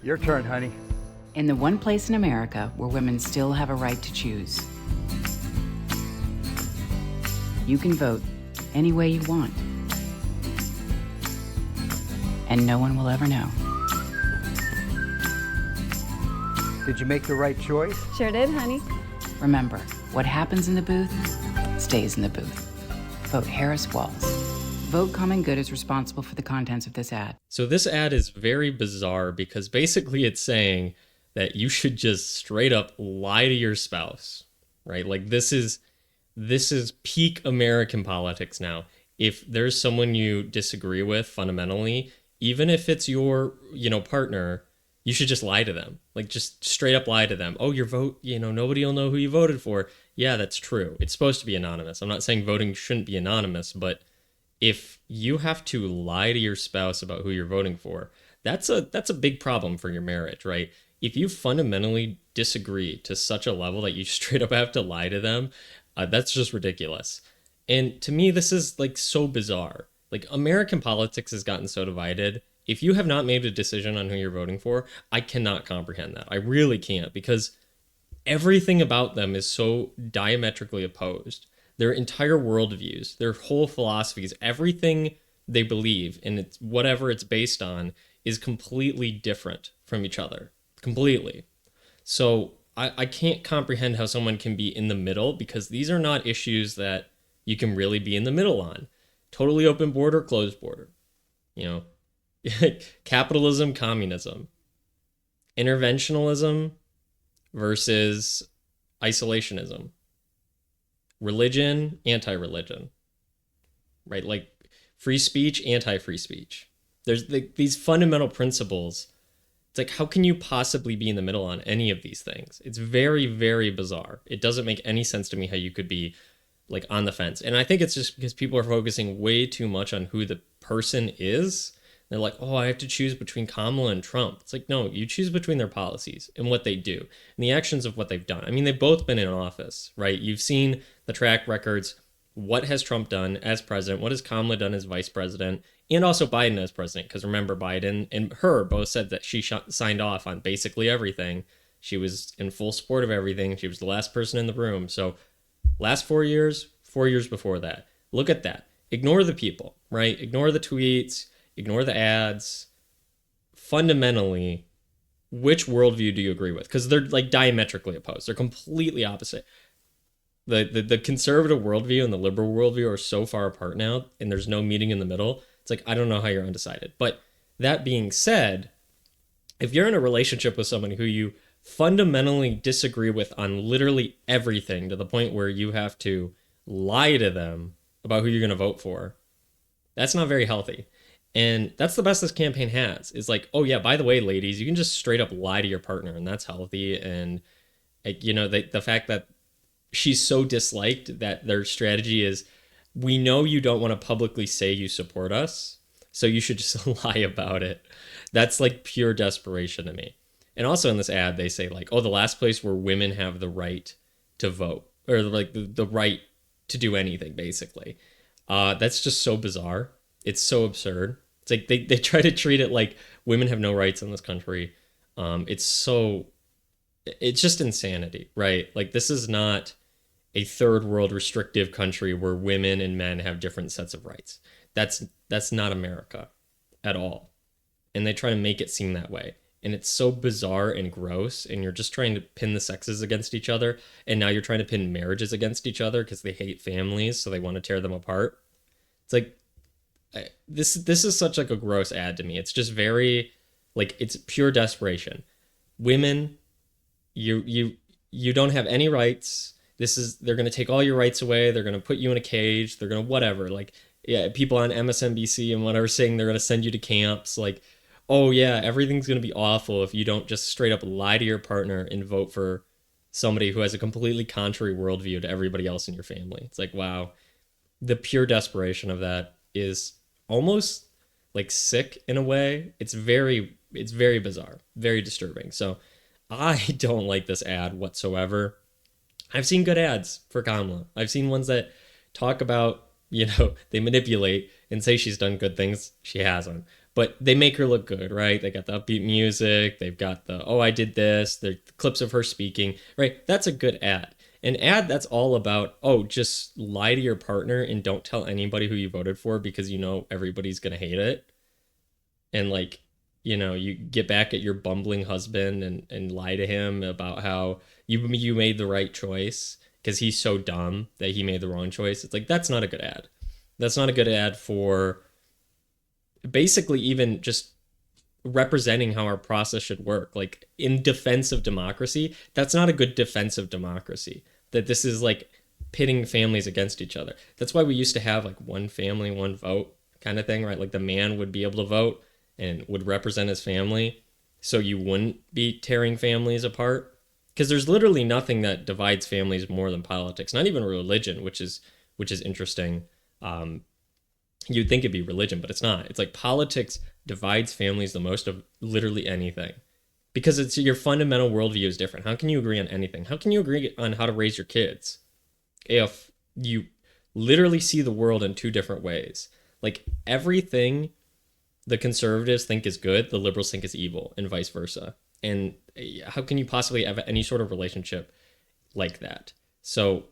Your turn, honey. In the one place in America where women still have a right to choose. You can vote any way you want. And no one will ever know. Did you make the right choice? Sure did, honey. Remember, what happens in the booth stays in the booth. Vote Harris Walls. Vote Common Good is responsible for the contents of this ad. So this ad is very bizarre because basically it's saying that you should just straight up lie to your spouse, right? Like this is peak American politics now. If there's someone you disagree with fundamentally, even if it's your, partner, you should just lie to them. Like just straight up lie to them. Oh, your vote, nobody will know who you voted for. Yeah, that's true. It's supposed to be anonymous. I'm not saying voting shouldn't be anonymous, but if you have to lie to your spouse about who you're voting for, that's a big problem for your marriage, right? If you fundamentally disagree to such a level that you straight up have to lie to them, that's just ridiculous. And to me, this is like so bizarre. Like American politics has gotten so divided. If you have not made a decision on who you're voting for, I cannot comprehend that. I really can't, because everything about them is so diametrically opposed. Their entire worldviews, their whole philosophies, everything they believe, and it's whatever it's based on, is completely different from each other. Completely. So I can't comprehend how someone can be in the middle, because these are not issues that you can really be in the middle on. Totally open border, closed border. Capitalism, communism. Interventionalism versus isolationism. Religion, anti-religion. Right? Like free speech, anti-free speech. There's these fundamental principles. It's like, how can you possibly be in the middle on any of these things? It's very, very bizarre. It doesn't make any sense to me how you could be like on the fence. And I think it's just because people are focusing way too much on who the person is. They're like, oh, I have to choose between Kamala and Trump. It's like, no, you choose between their policies and what they do and the actions of what they've done. I mean, they've both been in office, right? You've seen the track records. What has Trump done as president? What has Kamala done as vice president? And also Biden as president. Because remember, Biden and her both said that she signed off on basically everything. She was in full support of everything. She was the last person in the room. So last 4 years, 4 years before that. Look at that. Ignore the people, right? Ignore the tweets. Ignore the ads. Fundamentally, which worldview do you agree with? Because they're like diametrically opposed. They're completely opposite. The conservative worldview and the liberal worldview are so far apart now, and there's no meeting in the middle. It's like, I don't know how you're undecided. But that being said, if you're in a relationship with someone who you fundamentally disagree with on literally everything, to the point where you have to lie to them about who you're going to vote for, that's not very healthy. And that's the best this campaign has, is like, oh yeah, by the way, ladies, you can just straight up lie to your partner, and that's healthy. And the fact that she's so disliked that their strategy is, we know you don't want to publicly say you support us, so you should just lie about it. That's like pure desperation to me. And also in this ad, they say like, oh, the last place where women have the right to vote, or like the right to do anything, basically. That's just so bizarre. It's so absurd. It's like they try to treat it like women have no rights in this country. It's just insanity, right? Like, this is not a third world restrictive country where women and men have different sets of rights. That's not America at all. And they try to make it seem that way. And it's so bizarre and gross. And you're just trying to pin the sexes against each other. And now you're trying to pin marriages against each other because they hate families, so they want to tear them apart. It's like, this is such like a gross ad to me. It's just very, like, it's pure desperation. Women, you don't have any rights. They're going to take all your rights away. They're going to put you in a cage. They're going to whatever. Like, yeah, people on MSNBC and whatever saying they're going to send you to camps. Like, oh yeah, everything's going to be awful if you don't just straight up lie to your partner and vote for somebody who has a completely contrary worldview to everybody else in your family. It's like, wow, the pure desperation of that is almost like sick in a way. It's very bizarre, very disturbing. So I don't like this ad whatsoever. I've seen good ads for Kamala. I've seen ones that talk about, they manipulate and say she's done good things. She hasn't. but they make her look good, right? They got the upbeat music, they've got the, oh, I did this, the clips of her speaking, right? That's a good ad. An ad that's all about, oh, just lie to your partner and don't tell anybody who you voted for because you know everybody's going to hate it. And like, you get back at your bumbling husband and lie to him about how you made the right choice because he's so dumb that he made the wrong choice. It's like, that's not a good ad. That's not a good ad for basically even just representing how our process should work. Like in defense of democracy, that's not a good defense of democracy. That this is like pitting families against each other. That's why we used to have like one family, one vote kind of thing, right? Like the man would be able to vote and would represent his family, so you wouldn't be tearing families apart. Because there's literally nothing that divides families more than politics, not even religion, which is interesting. You'd think it'd be religion, but it's not. It's like politics divides families the most of literally anything, because it's your fundamental worldview is different. How can you agree on anything? How can you agree on how to raise your kids if you literally see the world in two different ways? Like everything the conservatives think is good, the liberals think is evil, and vice versa. And how can you possibly have any sort of relationship like that? So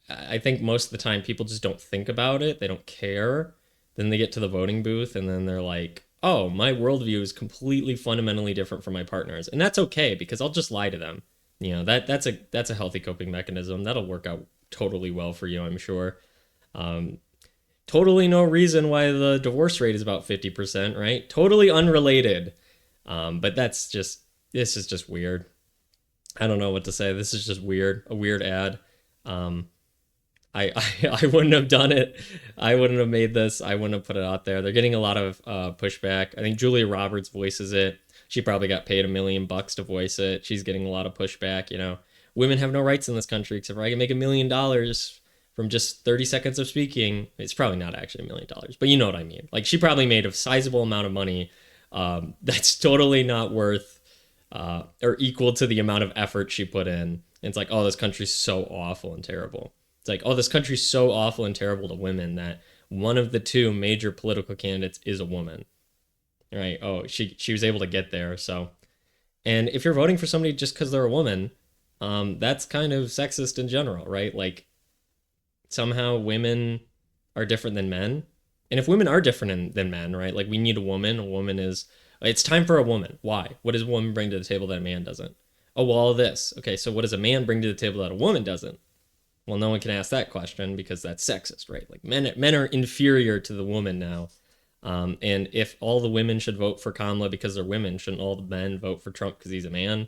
I think most of the time people just don't think about it. They don't care. Then they get to the voting booth and then they're like, oh, my worldview is completely fundamentally different from my partner's. And that's okay, because I'll just lie to them. That's a healthy coping mechanism. That'll work out totally well for you, I'm sure. Totally no reason why the divorce rate is about 50%, right? Totally unrelated. But this is just weird. I don't know what to say. This is just weird. A weird ad. I wouldn't have done it. I wouldn't have made this. I wouldn't have put it out there. They're getting a lot of pushback. I think Julia Roberts voices it. She probably got paid $1 million to voice it. She's getting a lot of pushback. Women have no rights in this country except for I can make $1 million from just 30 seconds of speaking. It's probably not actually $1 million, but you know what I mean. Like she probably made a sizable amount of money that's totally not worth or equal to the amount of effort she put in. And it's like, oh, this country's so awful and terrible. It's like, oh, this country's so awful and terrible to women that one of the two major political candidates is a woman. Right? Oh, she was able to get there. So, and if you're voting for somebody just because they're a woman, that's kind of sexist in general, right? Like somehow women are different than men. And if women are different than men, right? Like we need a woman. A woman is, it's time for a woman. Why? What does a woman bring to the table that a man doesn't? Oh, well, all this. Okay, so what does a man bring to the table that a woman doesn't? Well, no one can ask that question because that's sexist, right? Like men are inferior to the woman now. And if all the women should vote for Kamala because they're women, shouldn't all the men vote for Trump because he's a man?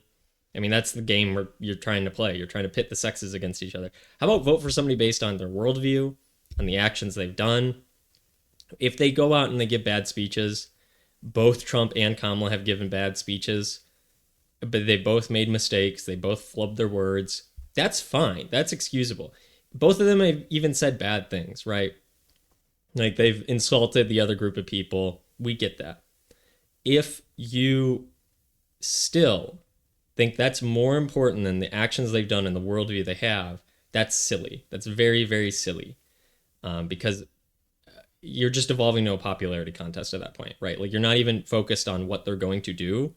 I mean, that's the game where you're trying to play. You're trying to pit the sexes against each other. How about vote for somebody based on their worldview and the actions they've done? If they go out and they give bad speeches, both Trump and Kamala have given bad speeches, but they both made mistakes. They both flubbed their words. That's fine. That's excusable. Both of them have even said bad things, right? Like they've insulted the other group of people. We get that. If you still think that's more important than the actions they've done and the worldview they have, that's silly. That's very, very silly. Because you're just evolving to a popularity contest at that point, right? Like you're not even focused on what they're going to do.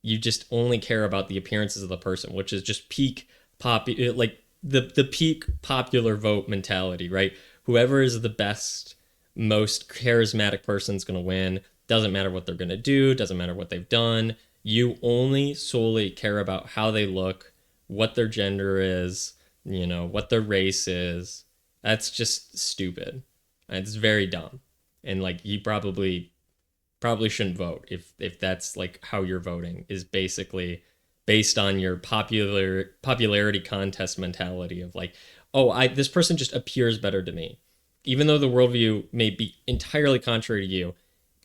You just only care about the appearances of the person, which is just peak like the peak popular vote mentality, right? Whoever is the best, most charismatic person's going to win. Doesn't matter what they're going to do. Doesn't matter what they've done. You only solely care about how they look, what their gender is, what their race is. That's just stupid. It's very dumb. And like you probably shouldn't vote if that's like how you're voting is basically based on your popularity contest mentality of like, oh, this person just appears better to me. Even though the worldview may be entirely contrary to you,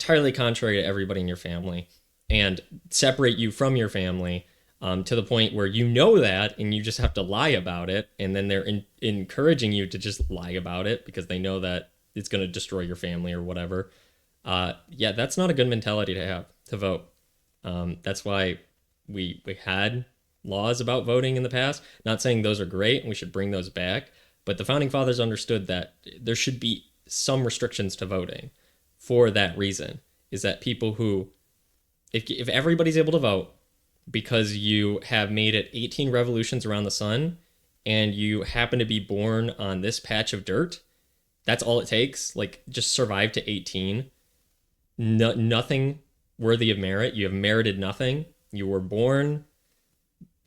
entirely contrary to everybody in your family, and separate you from your family to the point where you know that and you just have to lie about it. And then they're encouraging you to just lie about it because they know that it's going to destroy your family or whatever. Yeah, that's not a good mentality to have to vote. That's why we had laws about voting in the past. Not saying those are great and we should bring those back, but the founding fathers understood that there should be some restrictions to voting for that reason. is that people who, if everybody's able to vote because you have made it 18 revolutions around the sun and you happen to be born on this patch of dirt, that's all it takes. Like, just survive to 18. Nothing worthy of merit. You have merited nothing. You were born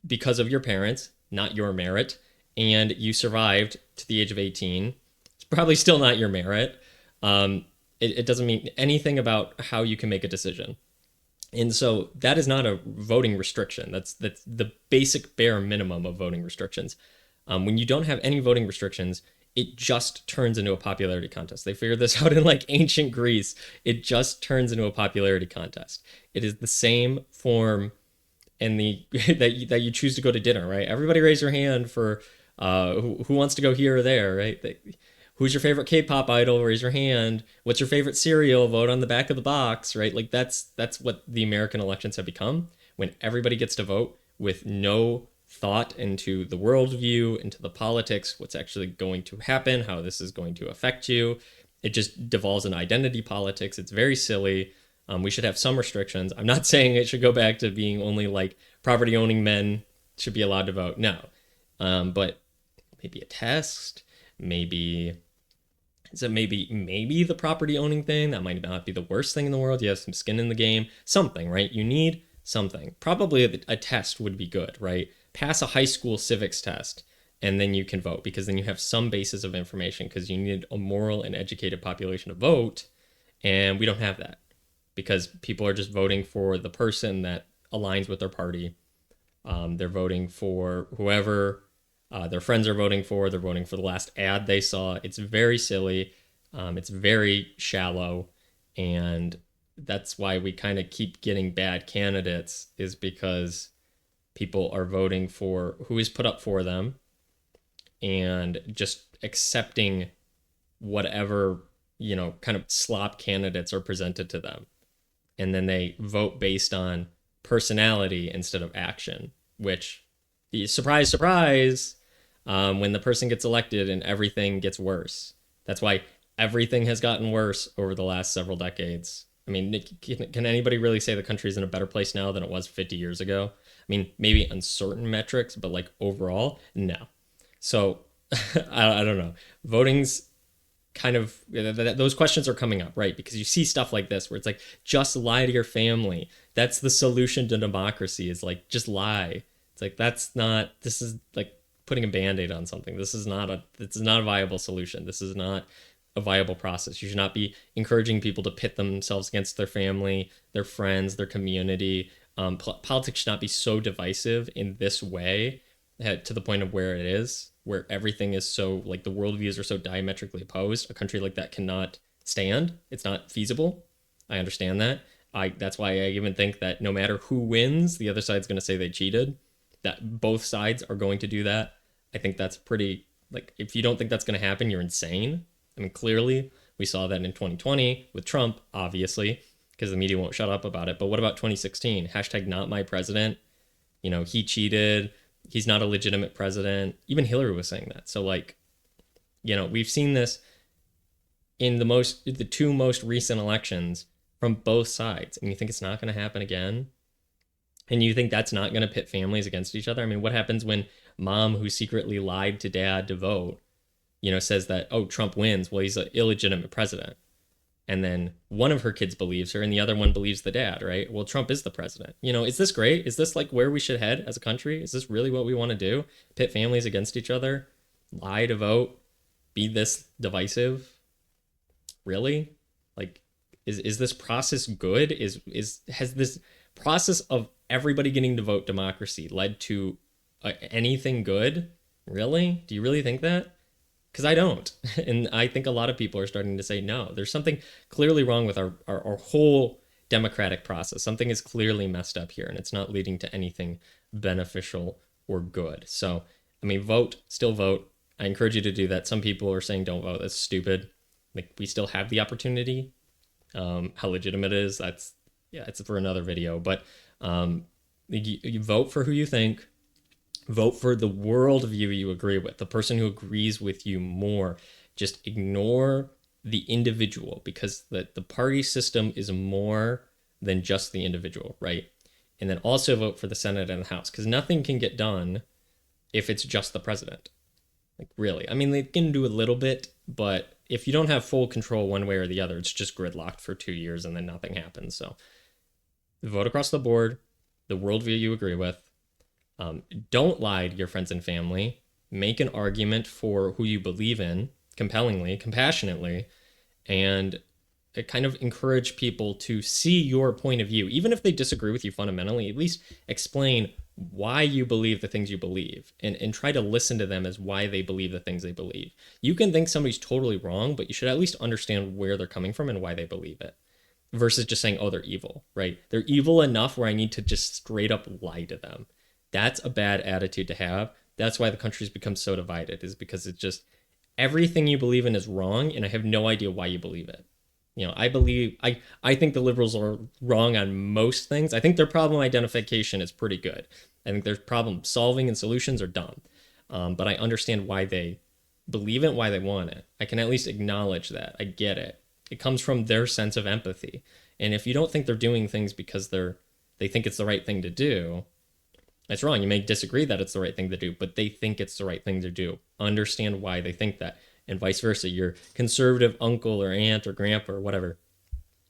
because of your parents, not your merit, and you survived to the age of 18. It's probably still not your merit. It doesn't mean anything about how you can make a decision. And so that is not a voting restriction. That's the basic bare minimum of voting restrictions. When you don't have any voting restrictions, it just turns into a popularity contest. They figured this out in like ancient Greece. It just turns into a popularity contest. It is the same form and the that you choose to go to dinner, right? Everybody raise your hand for who wants to go here or there, right? Who's your favorite K-pop idol? Raise your hand. What's your favorite cereal? Vote on the back of the box, right? Like that's what the American elections have become, when everybody gets to vote with no thought into the worldview, into the politics, what's actually going to happen, how this is going to affect you. It just devolves in identity politics. It's very silly. We should have some restrictions. I'm not saying it should go back to being only like property owning men should be allowed to vote. No. But maybe a test, maybe the property owning thing. That might not be the worst thing in the world. You have some skin in the game, something, right? You need something. Probably a test would be good, right? Pass a high school civics test and then you can vote, because then you have some basis of information, because you need a moral and educated population to vote. And we don't have that, because people are just voting for the person that aligns with their party. They're voting for whoever their friends are voting for. They're voting for the last ad they saw. It's very silly. It's very shallow. And that's why we kind of keep getting bad candidates, is because people are voting for who is put up for them and just accepting whatever, kind of slop candidates are presented to them. And then they vote based on personality instead of action, which, surprise, surprise, when the person gets elected and everything gets worse. That's why everything has gotten worse over the last several decades. I mean, can anybody really say the country's in a better place now than it was 50 years ago? I mean, maybe on certain metrics, but like overall, no. So I don't know. Voting's kind of, those questions are coming up, right? Because you see stuff like this where it's like, just lie to your family. That's the solution to democracy, is like, just lie. It's like, this is like putting a Band-Aid on something. This is not a viable solution. This is not a viable process. You should not be encouraging people to pit themselves against their family, their friends, their community. Politics should not be so divisive in this way, to the point of where it is, where everything is so, like, the worldviews are so diametrically opposed. A country like that cannot stand. It's not feasible. I understand that. That's why I even think that no matter who wins, the other side's going to say they cheated. That both sides are going to do that. I think that's pretty, like, if you don't think that's going to happen, you're insane. I mean, clearly, we saw that in 2020 with Trump, obviously, because the media won't shut up about it. But what about 2016? Hashtag not my president. He cheated. He's not a legitimate president. Even Hillary was saying that. So, like, we've seen this in the two most recent elections from both sides. And you think it's not going to happen again? And you think that's not going to pit families against each other? I mean, what happens when mom, who secretly lied to dad to vote, says that, oh, Trump wins, well, he's an illegitimate president. And then one of her kids believes her and the other one believes the dad, right? Well, Trump is the president. Is this great? Is this like where we should head as a country? Is this really what we want to do? Pit families against each other? Lie to vote? Be this divisive? Really? Like, is this process good? Has this process of everybody getting to vote democracy led to anything good? Really? Do you really think that? Because I don't. And I think a lot of people are starting to say, no, there's something clearly wrong with our whole democratic process. Something is clearly messed up here, and it's not leading to anything beneficial or good. So, I mean, still vote. I encourage you to do that. Some people are saying don't vote. That's stupid. Like, we still have the opportunity. How legitimate it is, it's for another video. But you vote for who you think. Vote for the worldview you agree with, the person who agrees with you more. Just ignore the individual, because the party system is more than just the individual, right? And then also vote for the Senate and the House, because nothing can get done if it's just the president. Like, really. I mean, they can do a little bit, but if you don't have full control one way or the other, it's just gridlocked for 2 years and then nothing happens. So vote across the board, the worldview you agree with. Don't lie to your friends and family. Make an argument for who you believe in, compellingly, compassionately, and kind of encourage people to see your point of view. Even if they disagree with you fundamentally, at least explain why you believe the things you believe, and try to listen to them as why they believe the things they believe. You can think somebody's totally wrong, but you should at least understand where they're coming from and why they believe it, versus just saying, oh, they're evil, right? They're evil enough where I need to just straight up lie to them. That's a bad attitude to have. That's why the country's become so divided, is because it's just everything you believe in is wrong, and I have no idea why you believe it. You know, I think the liberals are wrong on most things. I think their problem identification is pretty good. I think their problem solving and solutions are dumb. But I understand why they believe it, why they want it. I can at least acknowledge that. I get it. It comes from their sense of empathy. And if you don't think they're doing things because they think it's the right thing to do, that's wrong. You may disagree that it's the right thing to do, but they think it's the right thing to do. Understand why they think that. And vice versa, your conservative uncle or aunt or grandpa or whatever,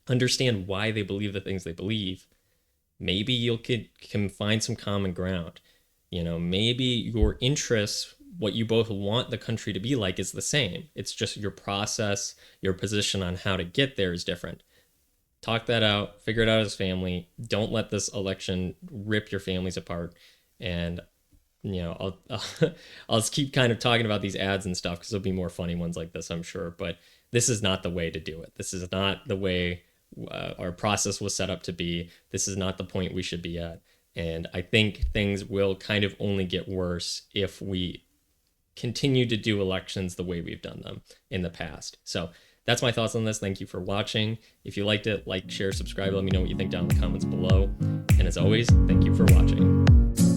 understand why they believe the things they believe. Maybe you can find some common ground. You know, maybe your interests, what you both want the country to be like, is the same. It's just your process, your position on how to get there is different. Talk that out, figure it out as family. Don't let this election rip your families apart. And you know, I'll just keep kind of talking about these ads and stuff because there'll be more funny ones like this, I'm sure. But this is not the way to do it. This is not the way our process was set up to be. This is not the point we should be at. And I think things will kind of only get worse if we continue to do elections the way we've done them in the past. So that's my thoughts on this. Thank you for watching. If you liked it, like, share, subscribe. Let me know what you think down in the comments below. And as always, thank you for watching.